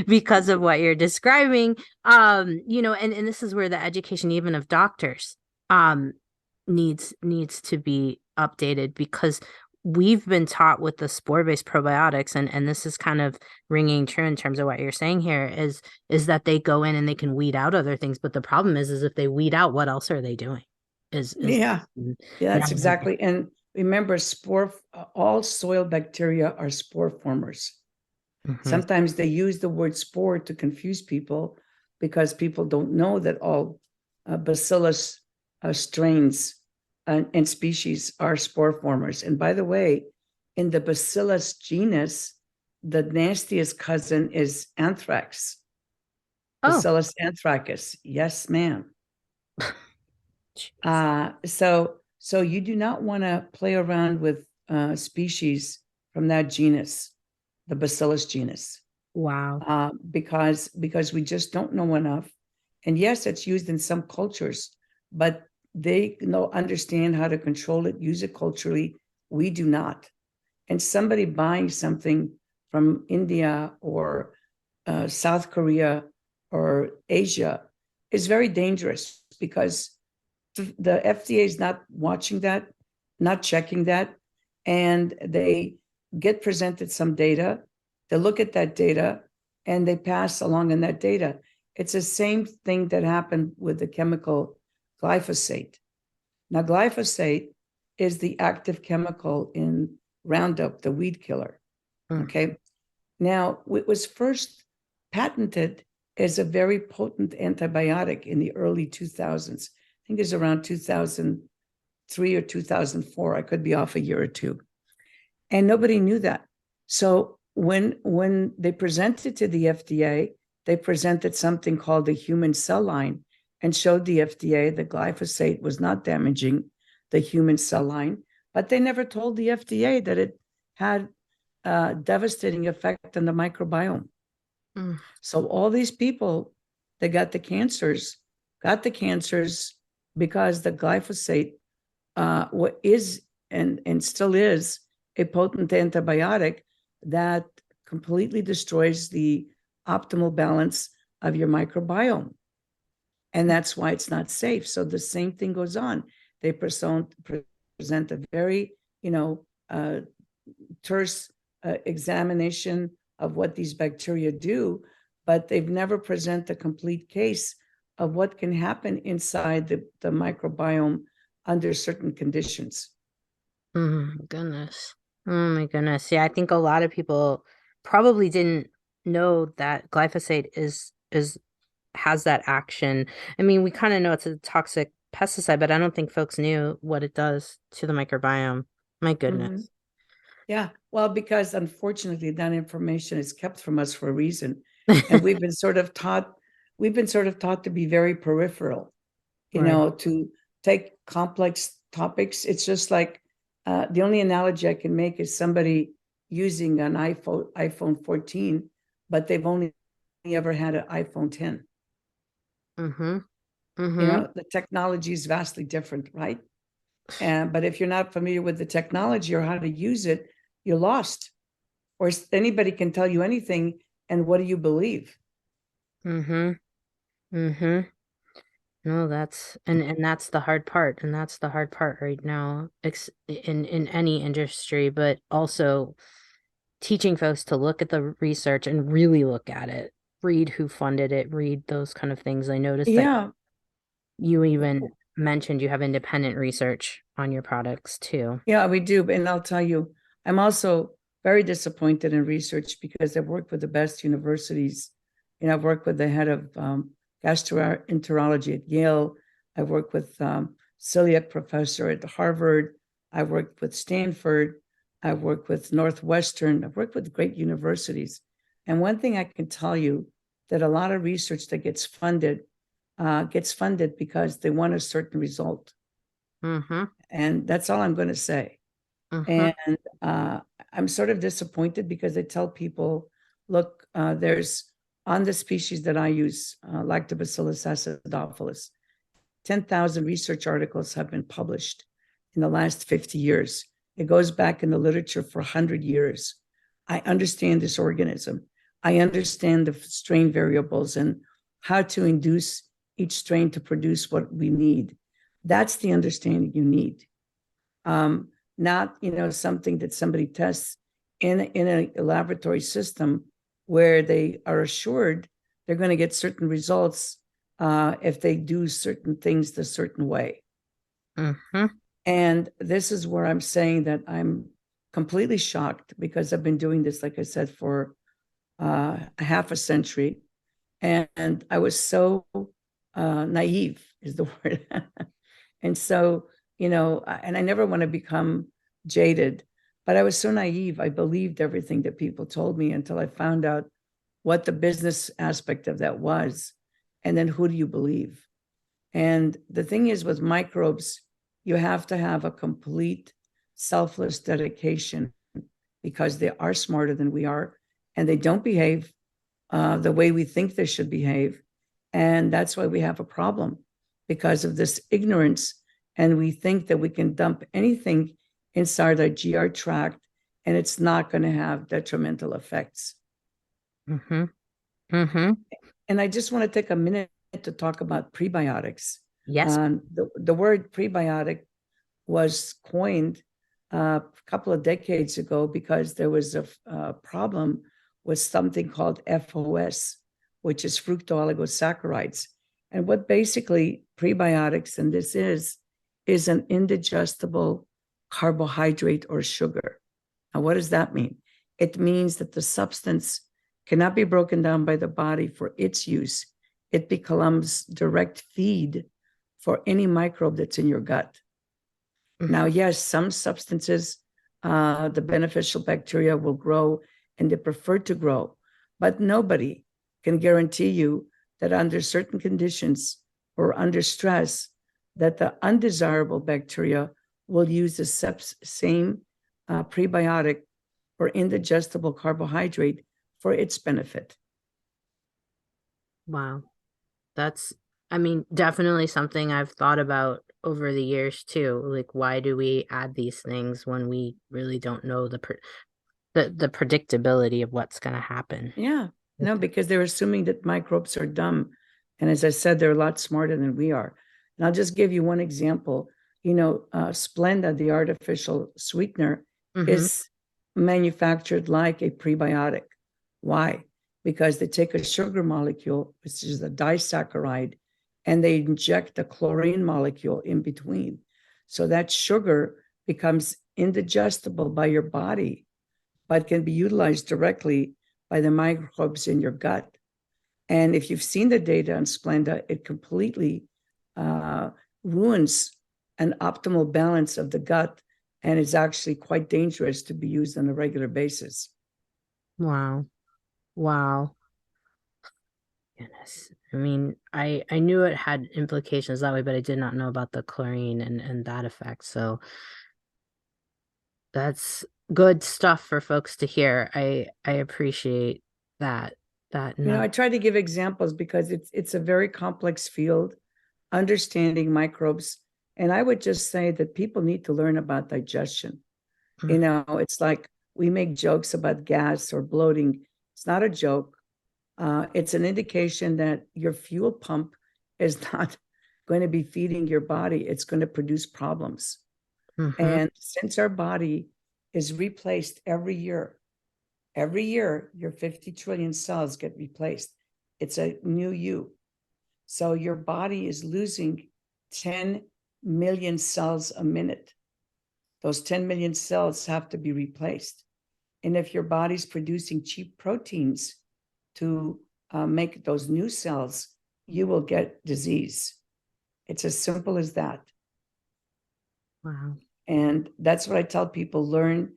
because of what you're describing. And this is where the education even of doctors needs to be updated, because we've been taught with the spore-based probiotics, and this is kind of ringing true in terms of what you're saying here, is that they go in and they can weed out other things. But the problem is if they weed out, what else are they doing? Yeah, that's exactly. And remember, all soil bacteria are spore formers. Sometimes they use the word spore to confuse people because people don't know that all bacillus strains and species are spore formers. And by the way, in the Bacillus genus, the nastiest cousin is anthrax. Bacillus anthracus. Yes, ma'am. So you do not want to play around with species from that genus, the Bacillus genus. Wow. Because we just don't know enough. And yes, it's used in some cultures, but they understand how to control it, use it culturally. We do not. And somebody buying something from India or South Korea or Asia is very dangerous because the FDA is not watching that, not checking that, and they get presented some data. They look at that data and they pass along in that data. It's the same thing that happened with the chemical glyphosate. Now, glyphosate is the active chemical in Roundup, the weed killer. Okay. Now, it was first patented as a very potent antibiotic in the early 2000s. I think it's around 2003 or 2004. I could be off a year or two. And nobody knew that. So when they presented to the FDA, they presented something called the human cell line and showed the FDA that glyphosate was not damaging the human cell line, but they never told the FDA that it had a devastating effect on the microbiome. So all these people that got the cancers because the glyphosate is and still is a potent antibiotic that completely destroys the optimal balance of your microbiome. And that's why it's not safe. So the same thing goes on. They present a very, terse examination of what these bacteria do, but they've never present a complete case of what can happen inside the microbiome under certain conditions. Oh my goodness. Oh my goodness. Yeah, I think a lot of people probably didn't know that glyphosate has that action. I mean, we kind of know it's a toxic pesticide, but I don't think folks knew what it does to the microbiome. My goodness. Yeah, well, because unfortunately that information is kept from us for a reason. And we've been sort of taught to be very peripheral, to take complex topics. It's just like the only analogy I can make is somebody using an iPhone 14, but they've only ever had an iPhone 10. The technology is vastly different, right? But if you're not familiar with the technology or how to use it, you're lost. Or anybody can tell you anything, and what do you believe? No, that's the hard part, and that's the hard part right now, in any industry, but also teaching folks to look at the research and really look at it, read who funded it, read those kind of things. I noticed that you even mentioned you have independent research on your products too. Yeah, we do. And I'll tell you, I'm also very disappointed in research because I've worked with the best universities. I've worked with the head of gastroenterology at Yale. I've worked with celiac professor at Harvard. I've worked with Stanford. I've worked with Northwestern. I've worked with great universities. And one thing I can tell you, that a lot of research that gets funded because they want a certain result. And that's all I'm going to say. And I'm sort of disappointed because I tell people, look, there's on the species that I use, Lactobacillus acidophilus, 10,000 research articles have been published in the last 50 years. It goes back in the literature for 100 years. I understand this organism. I understand the strain variables and how to induce each strain to produce what we need. That's the understanding you need. not, something that somebody tests in a laboratory system where they are assured they're going to get certain results if they do certain things the certain way. Mm-hmm. And this is where I'm saying that I'm completely shocked, because I've been doing this, like I said, for half a century. And I was so naive is the word. And so, and I never want to become jaded, but I was so naive. I believed everything that people told me until I found out what the business aspect of that was. And then who do you believe? And the thing is, with microbes, you have to have a complete selfless dedication, because they are smarter than we are, and they don't behave the way we think they should behave. And that's why we have a problem, because of this ignorance. And we think that we can dump anything inside our GR tract and it's not going to have detrimental effects. Mm-hmm. Mm-hmm. And I just want to take a minute to talk about prebiotics. Yes. The word prebiotic was coined a couple of decades ago because there was a problem with something called FOS, which is fructooligosaccharides. And what basically prebiotics, and this is an indigestible carbohydrate or sugar. Now, what does that mean? It means that the substance cannot be broken down by the body for its use. It becomes direct feed for any microbe that's in your gut. Mm-hmm. Now, yes, some substances, the beneficial bacteria will grow and they prefer to grow, but nobody can guarantee you that under certain conditions or under stress, that the undesirable bacteria will use the same prebiotic or indigestible carbohydrate for its benefit. Wow. That's, definitely something I've thought about over the years too. Like, why do we add these things when we really don't know the predictability of what's going to happen? Yeah, no, because they're assuming that microbes are dumb. And as I said, they're a lot smarter than we are. And I'll just give you one example. Splenda, the artificial sweetener, is manufactured like a prebiotic. Why? Because they take a sugar molecule, which is a disaccharide, and they inject a chlorine molecule in between. So that sugar becomes indigestible by your body, but can be utilized directly by the microbes in your gut. And if you've seen the data on Splenda, it completely ruins an optimal balance of the gut, and is actually quite dangerous to be used on a regular basis. Wow. Wow. Goodness. I knew it had implications that way, but I did not know about the chlorine and that effect. So that's good stuff for folks to hear. I appreciate that. I try to give examples because it's a very complex field, understanding microbes. And I would just say that people need to learn about digestion. It's like we make jokes about gas or bloating. It's not a joke. It's an indication that your fuel pump is not going to be feeding your body. It's going to produce problems. And since our body is replaced every year, your 50 trillion cells get replaced. It's a new you. So your body is losing 10 million cells a minute. Those 10 million cells have to be replaced. And if your body's producing cheap proteins to make those new cells, you will get disease. It's as simple as that. Wow. And that's what I tell people: learn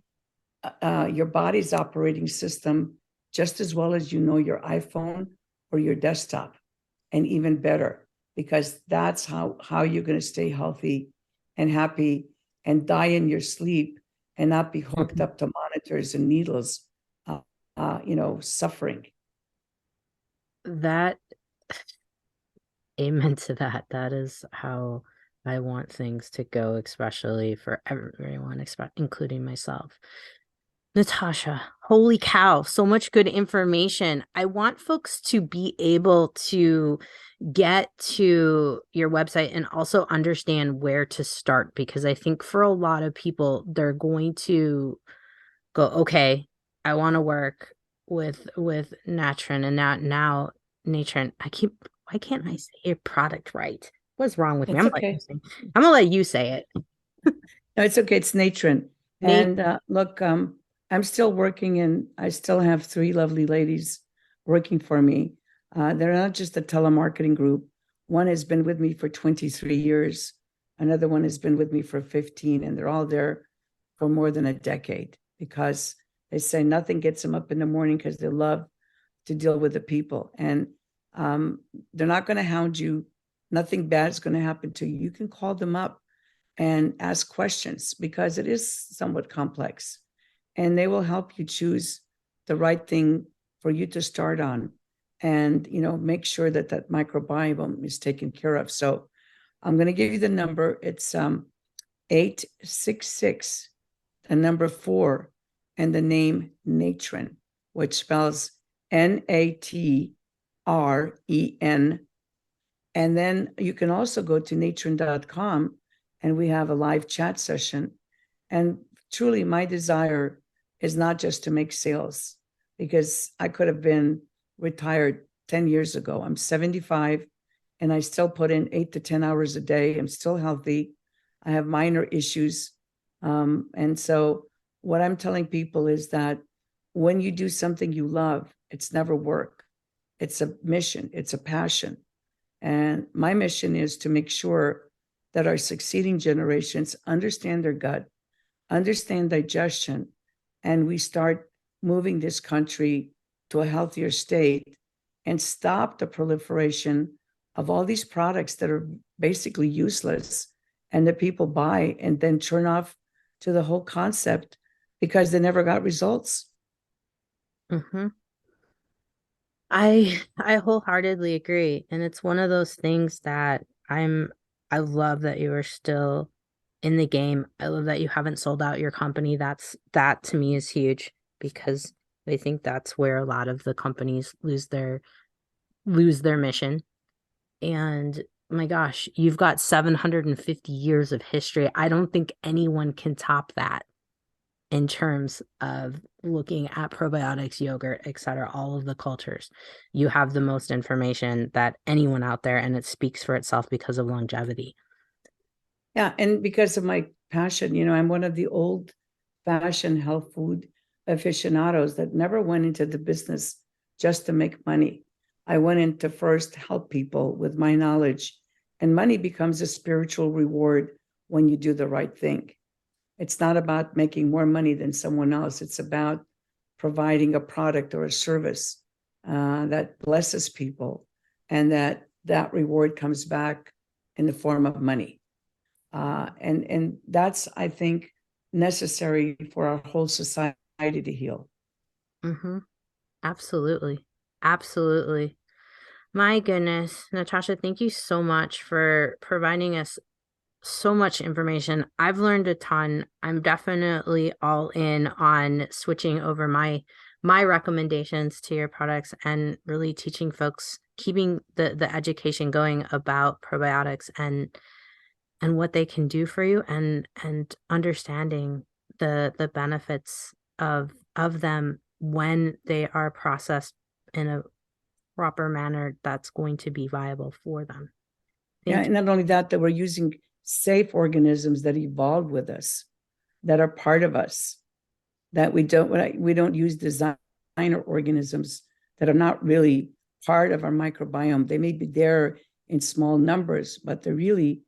your body's operating system just as well as your iPhone or your desktop, and even better, because that's how you're going to stay healthy and happy and die in your sleep and not be hooked up to monitors and needles, suffering. That, amen to that. That is how I want things to go, especially for everyone, including myself. Natasha, holy cow, so much good information. I want folks to be able to get to your website and also understand where to start, because I think for a lot of people, they're going to go, okay, I want to work with Natron and now Natron. Why can't I say your product right? What's wrong with me? It's okay. I'm gonna let you say it. No, it's okay. It's Natron. And look, I'm still working, and I still have three lovely ladies working for me. They're not just a telemarketing group. One has been with me for 23 years. Another one has been with me for 15, and they're all there for more than a decade because they say nothing gets them up in the morning because they love to deal with the people. And they're not going to hound you. Nothing bad is going to happen to you. You can call them up and ask questions because it is somewhat complex, and they will help you choose the right thing for you to start on, and make sure that that microbiome is taken care of. So I'm going to give you the number. It's 866 the number 4 and the name Natron, which spells Natren. And then you can also go to natron.com, and we have a live chat session. And truly, my desire is not just to make sales, because I could have been retired 10 years ago. I'm 75 and I still put in 8 to 10 hours a day. I'm still healthy. I have minor issues. And so what I'm telling people is that when you do something you love, it's never work. It's a mission. It's a passion. And my mission is to make sure that our succeeding generations understand their gut, understand digestion, and we start moving this country to a healthier state and stop the proliferation of all these products that are basically useless and that people buy and then turn off to the whole concept because they never got results. Mm-hmm. I wholeheartedly agree. And it's one of those things that I love that you are still in the game. I love that you haven't sold out your company. That to me is huge, because I think that's where a lot of the companies lose their mission. And my gosh, you've got 750 years of history. I don't think anyone can top that in terms of looking at probiotics, yogurt, etc., all of the cultures. You have the most information that anyone out there, and it speaks for itself because of longevity. Yeah, and because of my passion, I'm one of the old-fashioned health food aficionados that never went into the business just to make money. I went in to first help people with my knowledge, and money becomes a spiritual reward when you do the right thing. It's not about making more money than someone else. It's about providing a product or a service that blesses people, and that reward comes back in the form of money. And that's, I think, necessary for our whole society to heal. Mm-hmm. Absolutely. Absolutely. My goodness, Natasha, thank you so much for providing us so much information. I've learned a ton. I'm definitely all in on switching over my recommendations to your products and really teaching folks, keeping the education going about probiotics and what they can do for you, and understanding the benefits of them when they are processed in a proper manner that's going to be viable for them. And not only that we're using safe organisms that evolved with us, that are part of us, that we don't use designer organisms that are not really part of our microbiome. They may be there in small numbers, but they're really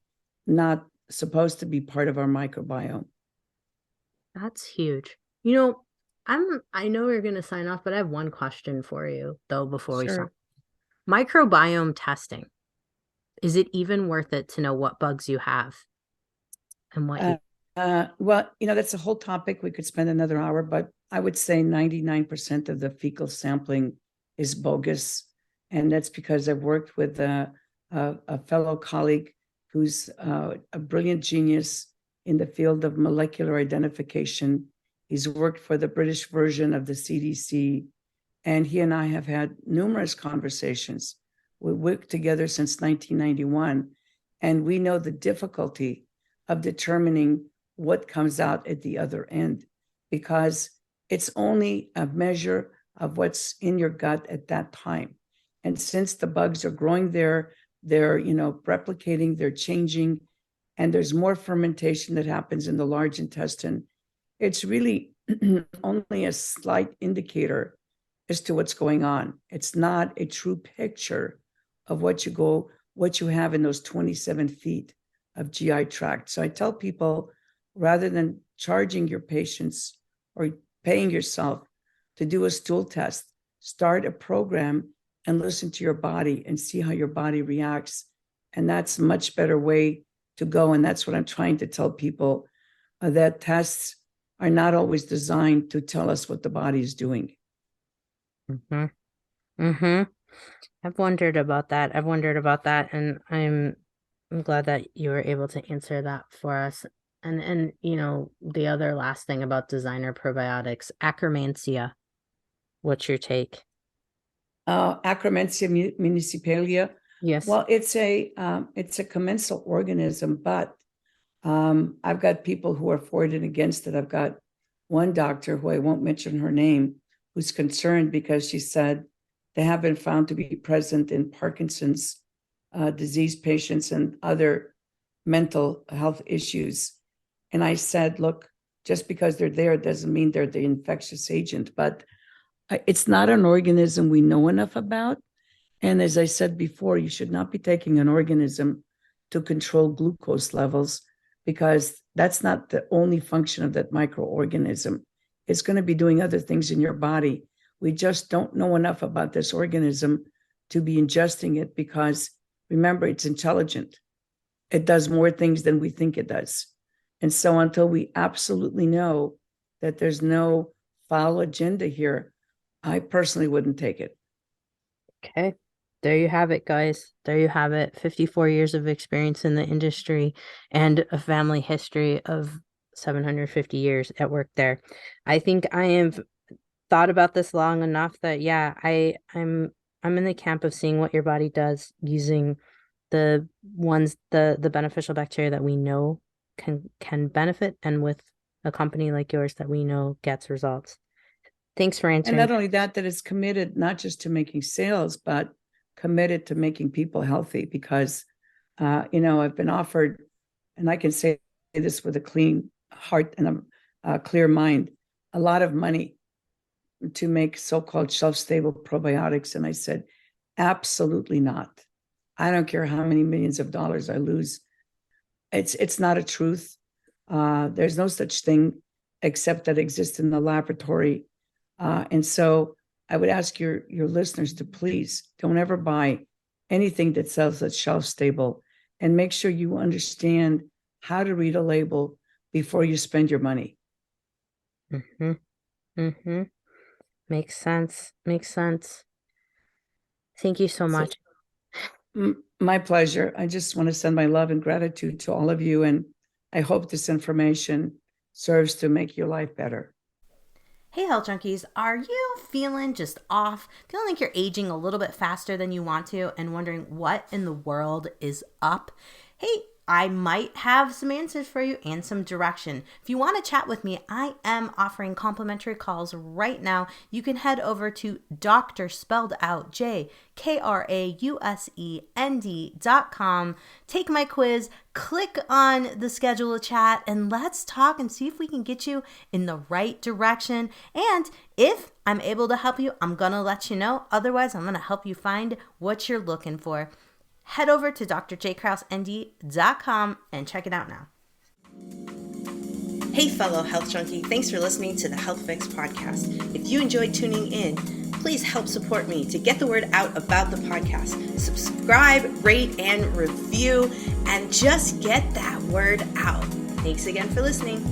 not supposed to be part of our microbiome. That's huge. I know we're going to sign off, but I have one question for you, though, before we start. Microbiome testing. Is it even worth it to know what bugs you have and what you... Well, that's a whole topic. We could spend another hour, but I would say 99% of the fecal sampling is bogus. And that's because I've worked with a fellow colleague who's a brilliant genius in the field of molecular identification. He's worked for the British version of the CDC. And he and I have had numerous conversations. We worked together since 1991. And we know the difficulty of determining what comes out at the other end, because it's only a measure of what's in your gut at that time. And since the bugs are growing there, they're replicating, they're changing, and there's more fermentation that happens in the large intestine. It's really only a slight indicator as to what's going on. It's not a true picture of what you have in those 27 feet of GI tract. So I tell people, rather than charging your patients or paying yourself to do a stool test, start a program and listen to your body and see how your body reacts. And that's a much better way to go. And that's what I'm trying to tell people, that tests are not always designed to tell us what the body is doing. Mm-hmm. Mm-hmm. I've wondered about that. And I'm glad that you were able to answer that for us. And the other last thing about designer probiotics, Akkermansia. What's your take? Akkermansia municipalia. Yes. Well, it's a commensal organism, but I've got people who are for it and against it. I've got one doctor, who I won't mention her name, who's concerned because she said they have been found to be present in Parkinson's disease patients and other mental health issues. And I said, look, just because they're there doesn't mean they're the infectious agent, but it's not an organism we know enough about. And as I said before, you should not be taking an organism to control glucose levels, because that's not the only function of that microorganism. It's going to be doing other things in your body. We just don't know enough about this organism to be ingesting it, because remember, it's intelligent. It does more things than we think it does. And so until we absolutely know that there's no foul agenda here, I personally wouldn't take it. Okay. There you have it, guys. There you have it. 54 years of experience in the industry and a family history of 750 years at work there. I think I have thought about this long enough that, yeah, I'm in the camp of seeing what your body does using the beneficial bacteria that we know can benefit, and with a company like yours that we know gets results. Thanks for answering. And not only that it's committed not just to making sales, but committed to making people healthy, because, I've been offered, and I can say this with a clean heart and a clear mind, a lot of money to make so-called shelf-stable probiotics. And I said, absolutely not. I don't care how many millions of dollars I lose. It's not a truth. There's no such thing except that exists in the laboratory. And so I would ask your listeners to please don't ever buy anything that says it's shelf stable, and make sure you understand how to read a label before you spend your money. Mm-hmm. Mm-hmm. Makes sense. Thank you so much. My pleasure. I just want to send my love and gratitude to all of you, and I hope this information serves to make your life better. Hey, Health Junkies, are you feeling just off? Feeling like you're aging a little bit faster than you want to, and wondering what in the world is up? Hey, I might have some answers for you and some direction. If you want to chat with me, I am offering complimentary calls right now. You can head over to Dr. spelled out JKRAUSEND.com. Take my quiz, click on the schedule a chat, and let's talk and see if we can get you in the right direction. And if I'm able to help you, I'm going to let you know. Otherwise, I'm going to help you find what you're looking for. Head over to drjkrausend.com and check it out now. Hey, fellow health junkie, thanks for listening to the Health Fix podcast. If you enjoyed tuning in, please help support me to get the word out about the podcast. Subscribe, rate, and review, and just get that word out. Thanks again for listening.